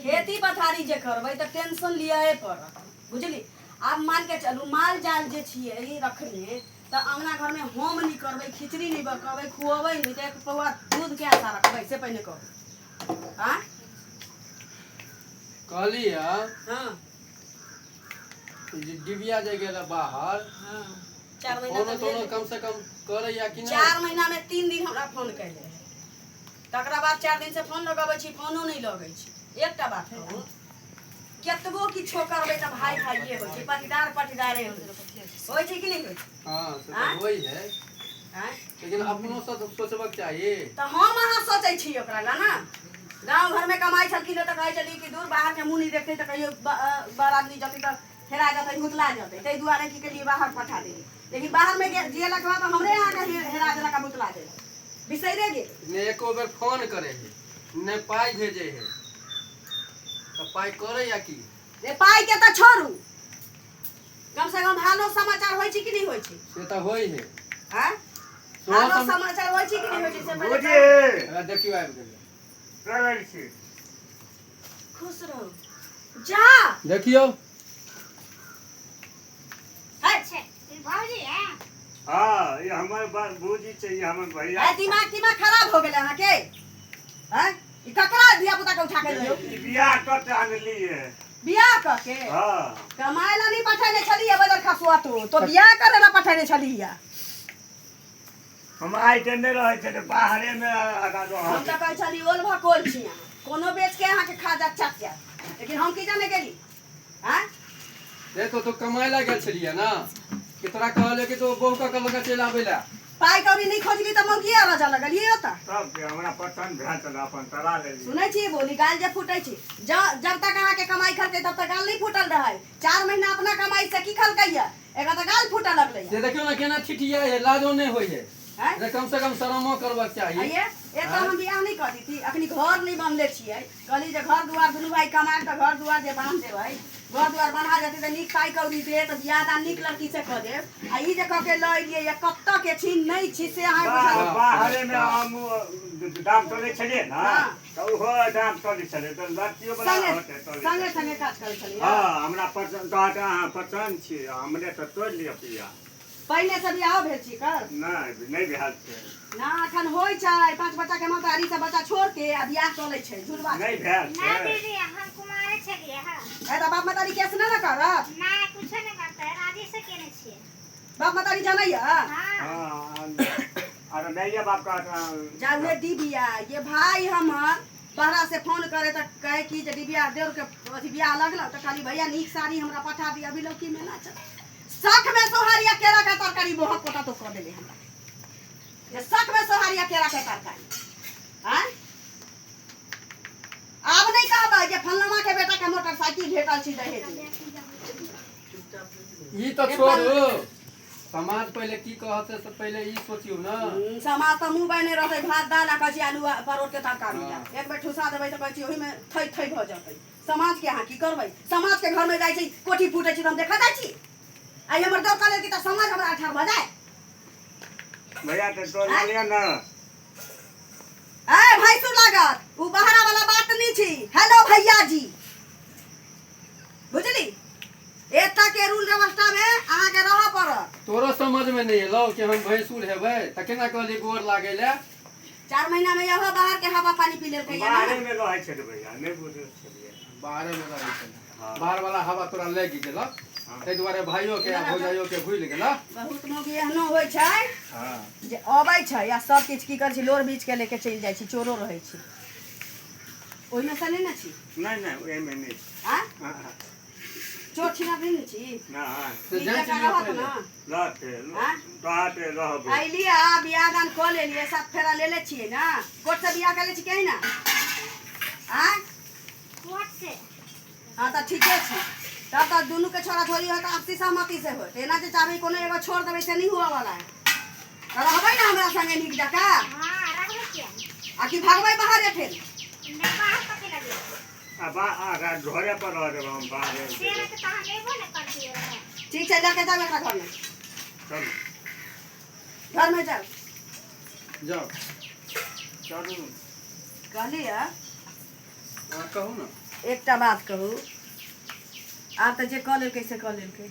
खेती पथारी जे करबै त टेंशन लिये पड़त बुझली। आप मान के चलू माल जाल जे छिए ई रखने त अंगना घर में हम नहीं करबै खिचड़ी नहीं करबै खुआबै नहीं त एक पौआ दूध के आशा रखबै से पहले कहू। हां कहली हां डिबिया जे गेला बाहर हां 4 महीना तो कम से कम करैया कि नहीं। 4 महीना में 3 दिन हमरा फोन कैले तकरा बाद 4 दिन से फोन लगाबै छी फोनो नहीं लगै छी। एकटा बात कहू केतबो किछो करबै त भाई भाइये होय छै पटीदारे होय छै कि नहीं होय छै। हां से तो होय है हैं लेकिन अपनो सब सोचबाक चाहिए त हम अहाँ सोचै छी ओकरा ला ना। गांव घर में कमाई छलखिन त कहै छली कि दूर बाहर के मुंह नहीं देखते त कहियो बार आदमी जति त हेरा जतै भुतला जतै तै दुआरे की के लिए बाहर पठा देली। लेकिन बाहर में जियला के बाद हमरे यहाँ के हेरा देला का भुतला दे बिसैरे गेल ने एको बेर फोन करे है ने पाई भेजे है त पाई करे या की रे पाई के त छोड़ू कम से कम हालो समाचार होय छै कि नहीं होय छै। से त होय है हैं हालो समाचार होय छै कि नहीं होय छै से पहले ओजे देखियो आबि गेल रहल छी खुश रहो जा देखियो अच्छा भाजी है हां ये हमर बूजी चाहिए हमर भैया। ए दिमाग खराब हो गेल अहाँ के हैं ई ककरा धिया पुता के उठा के लियो बियाह कट आनली है बियाह क के हां कमाए ला नहीं पठाने छलिए बदर खसुआ तो बियाह करे ला पठाने छलिए। हम आइ के नहीं रहे थे बाहरे में आगा दो हम त कहै छली ओल भकोल छी कोनो बेच के अहाँ के खा जा चक जा लेकिन हम की जाने गेली हैं देखो तो कमाए ला गेल छलिए ना कि तोरा कहले कि तो बहु का लगा चला आबेला पाई कौड़ी नहीं खोजली त मौगिया रजा लगलिए होता सब के हमरा पसंद भए चल अपन तरा लेली। सुनै छी बोली गाल जे फूटै छी जब तक अहाँ के कमाई खलकै तब तक गाल नहीं फूटल रहे 4 महीना अपना कमाई से की खलकैया एका त गाल फूटल लगलै से देखियो ना केना छिटिया है लाजो नहीं होय है हैं रे कम से कम शर्मो करबाक चाहिए। आइए ए त हम बियाह नहीं करी थी अखनी घर नहीं बनले छियै कहली जे घर दुआर दुनू भाई कमाए त घर दुआर जे बांध देबै घर दुआर बना जेतै त नीक पाई कौड़ी दे त बियाह दान नीक लड़की से क देब आ ई जे क के ल एलियै या कत्त के छी नहीं छी से अहाँ बुझा बाहरे में हम दाम तोले छलिए ना हाँ। तो वो दाम तोले छले तो लड़कियों बना होते संगे संगे काज करै छलियै। हां हमरा पसंद पसंद छी हमरे तो तोड़ लिया पिया पहले से बियाह भेल छी कर नहीं बिहार से ना अखन होय छै 5 बच्चा के मतारी से बच्चा छोड़ के आ बियाह चलै छै झुरबा नहीं भेल ना दीदी हम कुमारे छलिए हां ए त बाप मतारी केस ना करत ना कुछ नहीं करते राजी से केने छिए बाप मतारी जानैया हां हां अरे नहीं बाप का जाउए दीबिया ये भाई हमर बहरा से फोन करे त कहे कि जे दीबिया देर के अथी बियाह लगल त खाली भैया नीक साड़ी हमरा पठा दिया अभी लौकी में ना चल शक में सोहारिया केरा का तरकारी बहुत कोटा तो कर देले हमरा ये शक में सोहारिया केरा का तरकारी हैं अब नहीं कहबै जे फलनमा के बेटा के मोटरसाइकिल भेटल छी दहेज ई तो छोड़ो समाज पहले की कहत से पहले ई सोचियो ना समाज त मुंह बने रहते भात दाल आ कची आलू परोर के तरकारी एक बेर ठुसा देबै त कहै छी ओहि में थई थई भ जतै समाज के अहाँ की करबै समाज के घर में जाय छी कोठी फूटै छी त हम देखा जाय छी आई हमर दो काले की त समाज हमरा अठार बजाय भैया तो तोड़ लिया ना ए भाई सुन लागत उ बहरा वाला बात नहीं छी हेलो भैया जी बुझली एता के रूल व्यवस्था में अहाँ के रह पड़त तोरो समझ में नहीं एलो कि हम भैंसुर हेबै त केना कहली गोर लागे ले 4 महीना में यह बाहर के हवा पानी पी लेल कहिया बाहरे में रहे छे भैया नहीं बुझे छलिए बाहर में रहे छल हां बाहर वाला हवा तोरा लग गेलक तै दुआरे भाइयो के भौजाइयो के भूल गेला बहुत लोग एहनो होय छै हां जे अबै छै या सब किछ की कर छी लोर बीच के लेके चल जाय छी चोरो रहै छी ओइ में से नहीं ना छी नहीं ओए में नहीं हां हां चोर छिना नहीं ना छी ना तो ठीक जान जगह छी रहत पहले ना रहते हाँ? रहते रहबे आइलिया बियाह दान क लेलिए साथ फेरा ले छिए ना कोर्ट से बियाह कर ले छी कहीं ना हां कोट से हां त ठीके छी तब तक दोनों के छोरा छोरी हो त आपसी सहमति से हो तेना जे चाहे कोनो एगो छोड़ देबै से नहीं हुआ वाला है रहबै ना हमरा संगे नीक जका हां रखबे किया आ कि भागबै बाहर फेर नहीं बाहर कते लगे अब घरे पर रह देब हम बाहर तेरे के तहां लेबो न करती है ठीक छै लेके जाओ एकरा घर में चल घर में जाओ जाओ चलू कहलिए कहो ना एकटा बात कहू, आब तऽ जे कऽ लेलकै से कऽ लेलकै।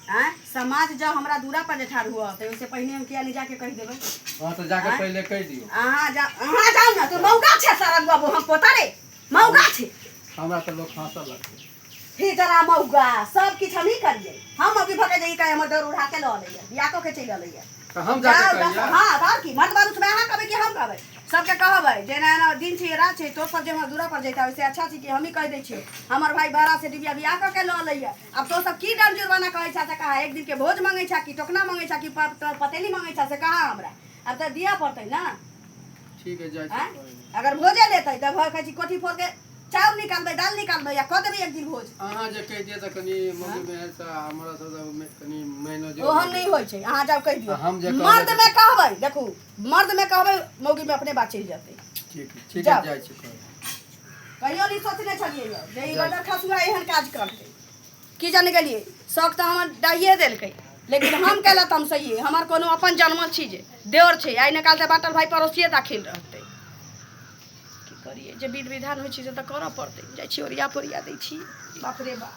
आँय समाज जब हमरा दूरा पर जे ठाढ़ हुआ तो उससे पहले हम किया नहीं जाके कह देबै? हाँ तो जाके पहले कह दियो। अहाँ जाऊ ना, तो मौका छे सारा बाबू हम पोता रे मौका छे। हमरा तो लोग हंसल लगते ही जरा मौका सब किछ हम ही करिए। हम अभी भके जाई का हमर दौड़ उठा के ल लइए, बियाह क के चल लइए। तो हम जाके कहिया। हां बात की मत बात उसमें अहाँ कहबै कि हम कहबै? सबके कहबै जे ना ना दिन छै रात छै, तो सब जे हमरा दूरा पर जैता वैसे अच्छा छै कि हम ही कह दै छियै हमर भाई बारा से डिबिया बियाह क के ल लइए। अब तो सब की डर जुर्माना कहै छा से कहा एक दिन के भोज मांगै छा कि टोकना मांगै छा कि पतेली मांगै छा से कहा हमरा? अब तो दिया पड़तै ना। ठीक है जाय आँय? अगर भोजे लेतै त घर कहै छी कोठी फोड़ के चाउर निकालबै दाल निकालबै या कह देबै एक दिन भोज। अहाँ जे कह दिए त कनी मम्मी में से हमरा सब में कनी महीनो जो ओहन नहीं होय छै। अहाँ जाब कह दियौ हम जे मर्द में कहबै, देखू मर्द में कहबै मौगी में अपने बात चल जेतै। ठीक जाउ। है जाय छै कहियो नहीं सोचने छलिए जे ई बदर खसुआ एहन काज करतै। की जाने गेलिए शौक त हमर डाइए देलकै, लेकिन हम कैला तम सही हमर कोनो अपन जन्मल छी जे देवर छै आइ निकालते बाटल भाई पड़ोसिए दाखिल रहतै। की करिए जे विध विधान होइ छै से त करऽ पड़तै। जाइ छी ओरिया पोरिया दै छी। बाप रे बाप।